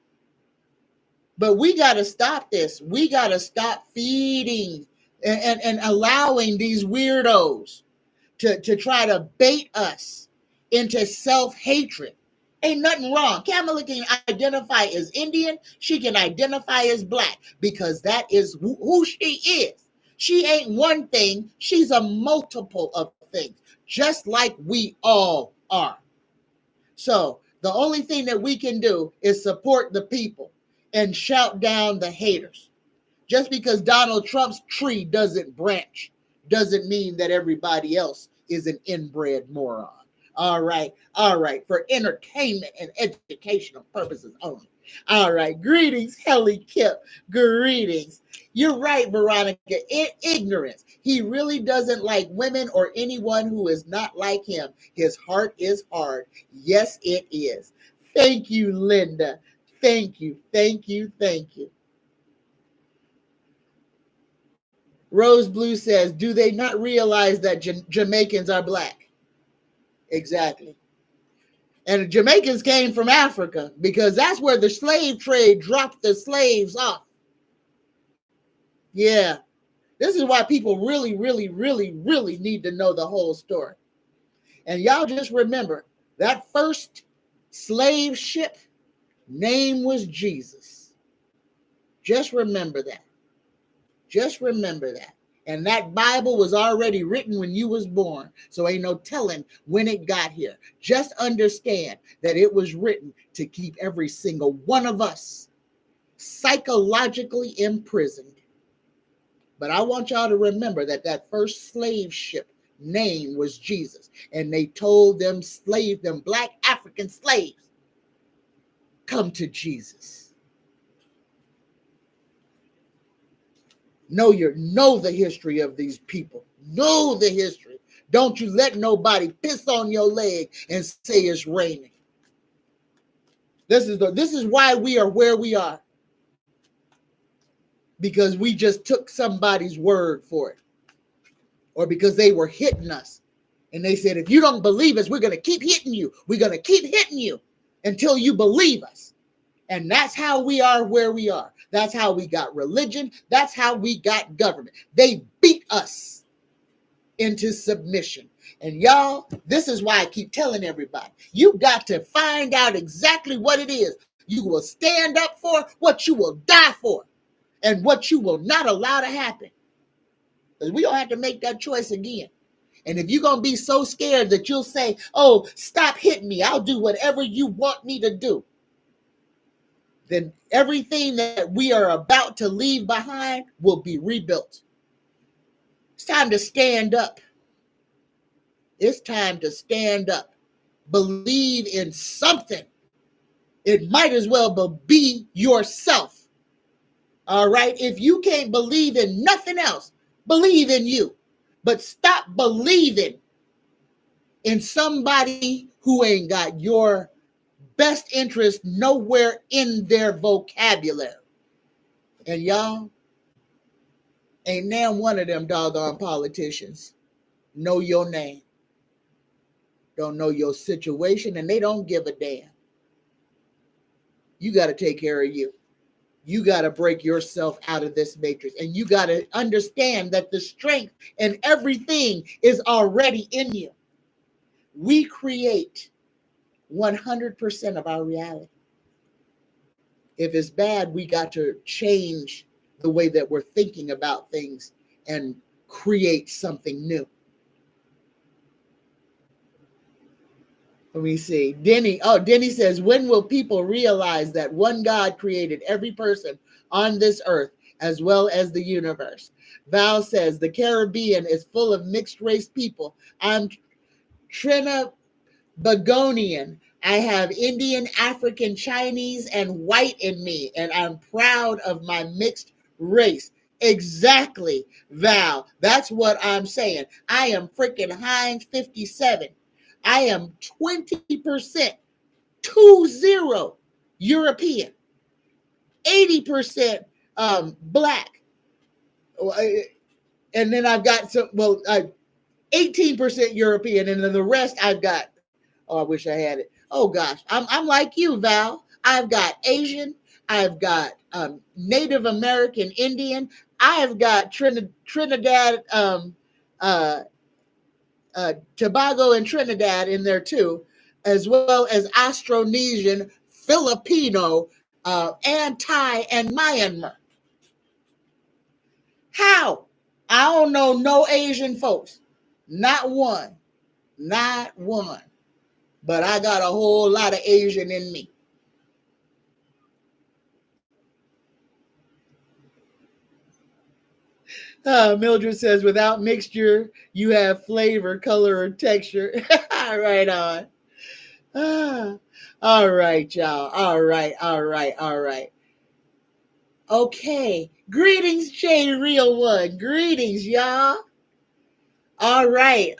But we got to stop this. We got to stop feeding and allowing these weirdos to try to bait us into self-hatred. Ain't nothing wrong. Kamala can identify as Indian. She can identify as black because that is who she is. She ain't one thing. She's a multiple of things, just like we all are. So the only thing that we can do is support the people and shout down the haters. Just because Donald Trump's tree doesn't branch doesn't mean that everybody else is an inbred moron. All right. For entertainment and educational purposes only. All right. Greetings, Helly Kip. Greetings. You're right, Veronica. Ignorance. He really doesn't like women or anyone who is not like him. His heart is hard. Yes, it is. Thank you, Linda. Thank you. Rose Blue says, do they not realize that Jamaicans are black? Exactly. And Jamaicans came from Africa because that's where the slave trade dropped the slaves off. Yeah. This is why people really need to know the whole story. And y'all just remember, that first slave ship name was Jesus. Just remember that. And that Bible was already written when you was born. So ain't no telling when it got here. Just understand that it was written to keep every single one of us psychologically imprisoned. But I want y'all to remember that that first slave ship name was Jesus. And they told them black African slaves, come to Jesus. Know the history of these people. Know the history. Don't you let nobody piss on your leg and say it's raining. This is why we are where we are. Because we just took somebody's word for it. Or because they were hitting us. And they said, if you don't believe us, we're going to keep hitting you. We're going to keep hitting you until you believe us. And that's how we are where we are. That's how we got religion. That's how we got government. They beat us into submission. And y'all, this is why I keep telling everybody, you got to find out exactly what it is you will stand up for, what you will die for, and what you will not allow to happen. Because we don't have to make that choice again. And if you're going to be so scared that you'll say, oh, stop hitting me, I'll do whatever you want me to do, then everything that we are about to leave behind will be rebuilt. It's time to stand up. It's time to stand up. Believe in something. It might as well be yourself. All right? If you can't believe in nothing else, believe in you. But stop believing in somebody who ain't got your best interest nowhere in their vocabulary. And y'all, Ain't now one of them doggone politicians know your name, don't know your situation, and they don't give a damn. You got to take care of you. You got to break yourself out of this matrix, and you got to understand that the strength and everything is already in you. We create 100% of our reality. If it's bad, we got to change the way that we're thinking about things and create something new. Let me see. Denny says, when will people realize that one God created every person on this earth as well as the universe? Val says, the Caribbean is full of mixed race people. I'm Trinbagonian. I have Indian, African, Chinese, and white in me, and I'm proud of my mixed race. Exactly, Val. That's what I'm saying. I am freaking Heinz 57. I am 20%, 20, European, 80% black. And then I've got 18% European, and then the rest I've got. Oh, I wish I had it. Oh gosh, I'm like you, Val. I've got Asian. I've got Native American Indian. I've got Trinidad, Tobago and Trinidad in there too, as well as Austronesian, Filipino, and Thai and Myanmar. How? I don't know no Asian folks. Not one. Not one. But I got a whole lot of Asian in me. Mildred says, without mixture, you have flavor, color, or texture. Right on. All right, y'all. All right. Okay. Greetings, Jay Real One. Greetings, y'all. All right.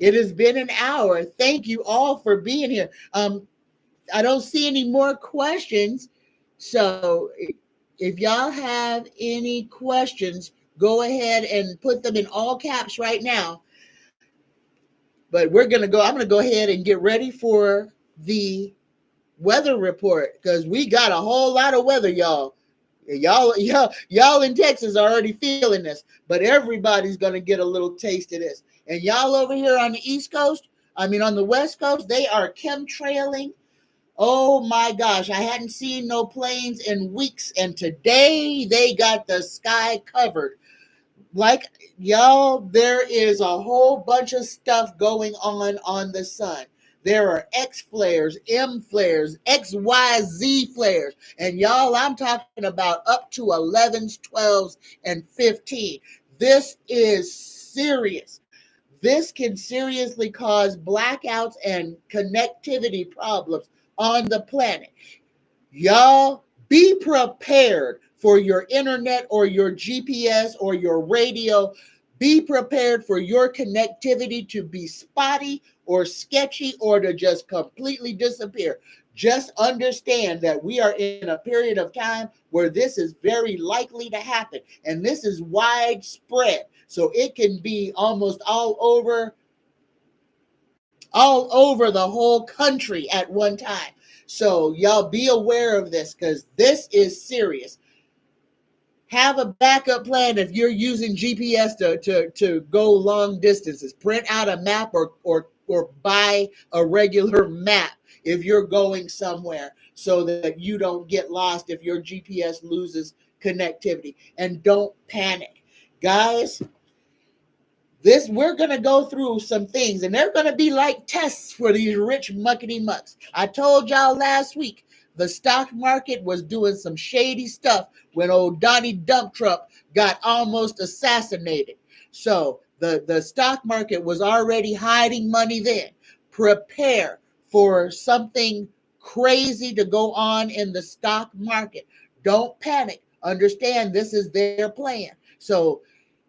It has been an hour. Thank you all for being here. I don't see any more questions. So if y'all have any questions, go ahead and put them in all caps right now. But I'm going to go ahead and get ready for the weather report, because we got a whole lot of weather, y'all. Y'all in Texas are already feeling this, but everybody's going to get a little taste of this. And y'all over here on the East Coast, on the West Coast, they are chemtrailing. Oh my gosh, I hadn't seen no planes in weeks, and today they got the sky covered. Like, y'all, there is a whole bunch of stuff going on the sun. There are X flares, M flares, XYZ flares. And y'all, I'm talking about up to 11s, 12s, and 15. This is serious. This can seriously cause blackouts and connectivity problems on the planet. Y'all, be prepared for your internet or your GPS or your radio. Be prepared for your connectivity to be spotty or sketchy or to just completely disappear. Just understand that we are in a period of time where this is very likely to happen, and this is widespread. So it can be almost all over the whole country at one time. So y'all be aware of this, because this is serious. Have a backup plan if you're using GPS to go long distances. Print out a map or buy a regular map if you're going somewhere, so that you don't get lost if your GPS loses connectivity. And don't panic. Guys, we're going to go through some things, and they're going to be like tests for these rich muckety mucks. I told y'all last week, the stock market was doing some shady stuff when old Donnie Dump Truck got almost assassinated. So the stock market was already hiding money then. Prepare for something crazy to go on in the stock market. Don't panic. Understand, this is their plan. So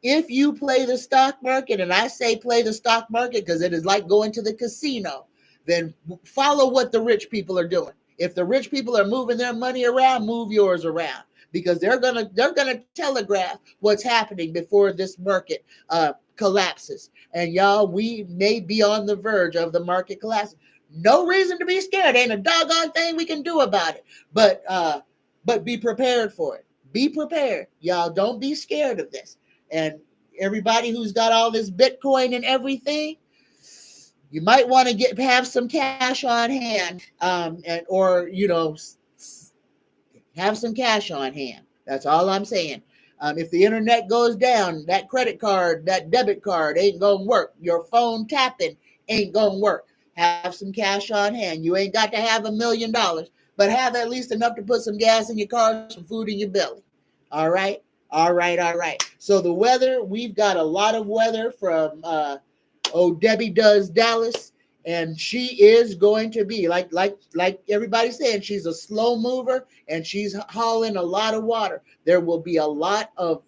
if you play the stock market, and I say play the stock market because it is like going to the casino, then follow what the rich people are doing. If the rich people are moving their money around, move yours around. because they're gonna telegraph what's happening before this market collapses. And y'all, we may be on the verge of the market collapse. No reason to be scared. Ain't a doggone thing we can do about it. But be prepared for it. Be prepared, y'all. Don't be scared of this. And everybody who's got all this Bitcoin and everything, you might want to have some cash on hand, or have some cash on hand. That's all I'm saying. If the internet goes down, that credit card, that debit card ain't gonna work. Your phone tapping ain't gonna work. Have some cash on hand. You ain't got to have $1 million, but have at least enough to put some gas in your car, some food in your belly. All right, all right, all right. So the weather, we've got a lot of weather from Debbie Does Dallas, and she is going to be like everybody's saying, she's a slow mover and she's hauling a lot of water. There will be a lot of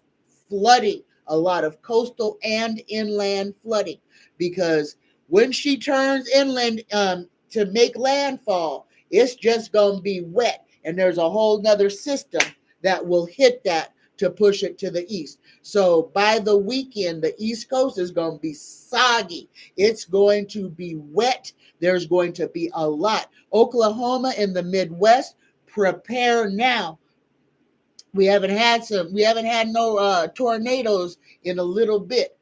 flooding, a lot of coastal and inland flooding, because when she turns inland to make landfall, it's just going to be wet, and there's a whole nother system that will hit that to push it to the east. So by the weekend, the East Coast is going to be soggy. It's going to be wet. There's going to be a lot. Oklahoma and the Midwest, prepare now. We haven't had no tornadoes in a little bit.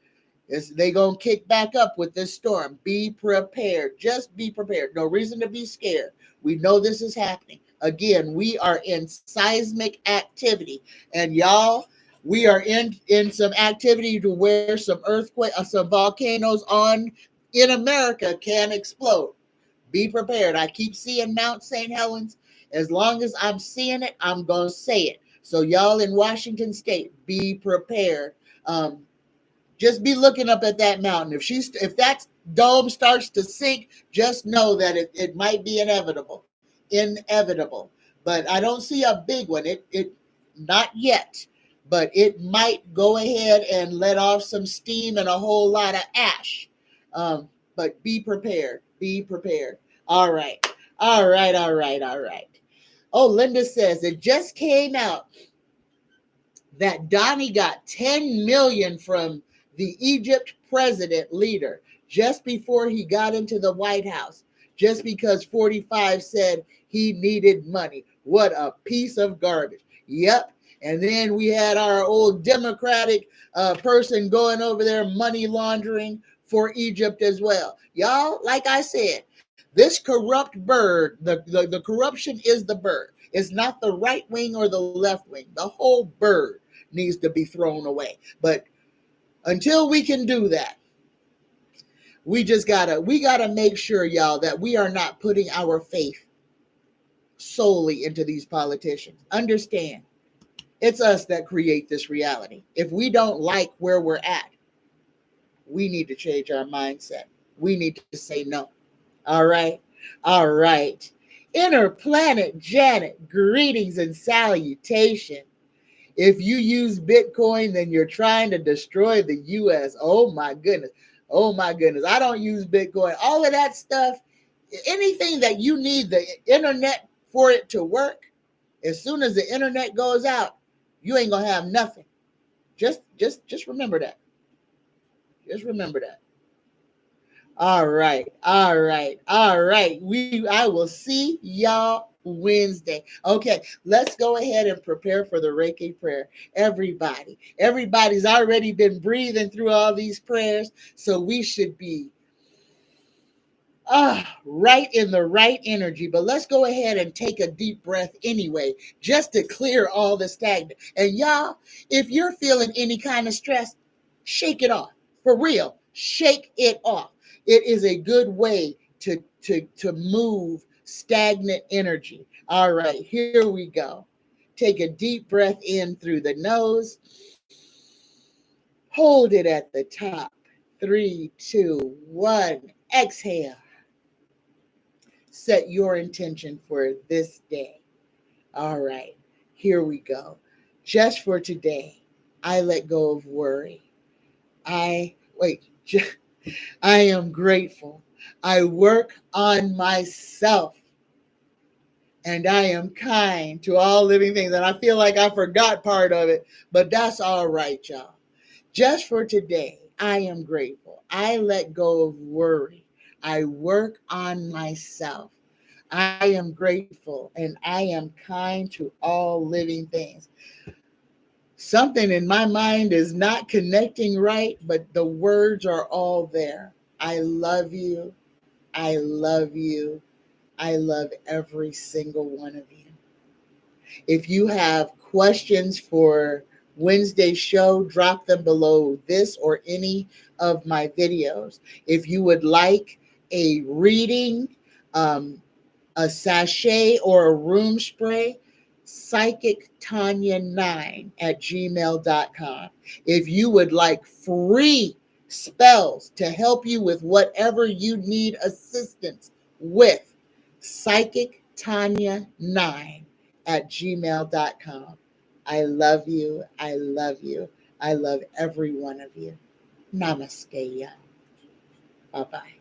They gonna kick back up with this storm. Be prepared. Just be prepared. No reason to be scared. We know this is happening. Again, we are in seismic activity, and y'all, we are in some activity to where some volcanoes in America can explode. Be prepared. I keep seeing Mount St. Helens. As long as I'm seeing it, I'm gonna say it. So y'all in Washington State, be prepared. Just be looking up at that mountain. If that dome starts to sink, just know that it might be inevitable. But I don't see a big one. It not yet, but it might go ahead and let off some steam and a whole lot of ash. But be prepared. Be prepared. All right. All right. All right. All right. Oh, Linda says it just came out that Donnie got 10 million from the Egypt president leader just before he got into the White House, just because 45 said he needed money. What a piece of garbage. Yep. And then we had our old Democratic person going over there money laundering for Egypt as well. Y'all, like I said, this corrupt bird, the corruption is the bird. It's not the right wing or the left wing. The whole bird needs to be thrown away. But until we can do that, we gotta make sure, y'all, that we are not putting our faith solely into these politicians. Understand, it's us that create this reality. If we don't like where we're at, we need to change our mindset. We need to say no. All right. All right. Inner Planet Janet, greetings and salutation. If you use Bitcoin, then you're trying to destroy the U.S. Oh my goodness. Oh my goodness. I don't use Bitcoin. All of that stuff, anything that you need the internet for it to work, as soon as the internet goes out, you ain't gonna have nothing. Just remember that. Just remember that. All right, all right, all right. I will see y'all Wednesday. Okay, let's go ahead and prepare for the Reiki prayer. Everybody's already been breathing through all these prayers, so we should be right in the right energy. But let's go ahead and take a deep breath anyway, just to clear all the stagnant. And y'all, if you're feeling any kind of stress, shake it off. For real, shake it off. It is a good way to move stagnant energy. All right, here we go. Take a deep breath in through the nose. Hold it at the top. 3, 2, 1. Exhale. Set your intention for this day. All right, here we go. Just for today, I let go of worry. I am grateful. I work on myself. and I am kind to all living things. And I feel like I forgot part of it, but that's all right, y'all. Just for today, I am grateful. I let go of worry. I work on myself. I am grateful and I am kind to all living things. Something in my mind is not connecting right, but the words are all there. I love you. I love you. I love every single one of you. If you have questions for Wednesday's show, drop them below this or any of my videos. If you would like a reading, a sachet or a room spray, psychic Tanya9 at gmail.com. If you would like free spells to help you with whatever you need assistance with, psychic Tanya9 at gmail.com. I love you. I love you. I love every one of you. Namaste. Bye-bye.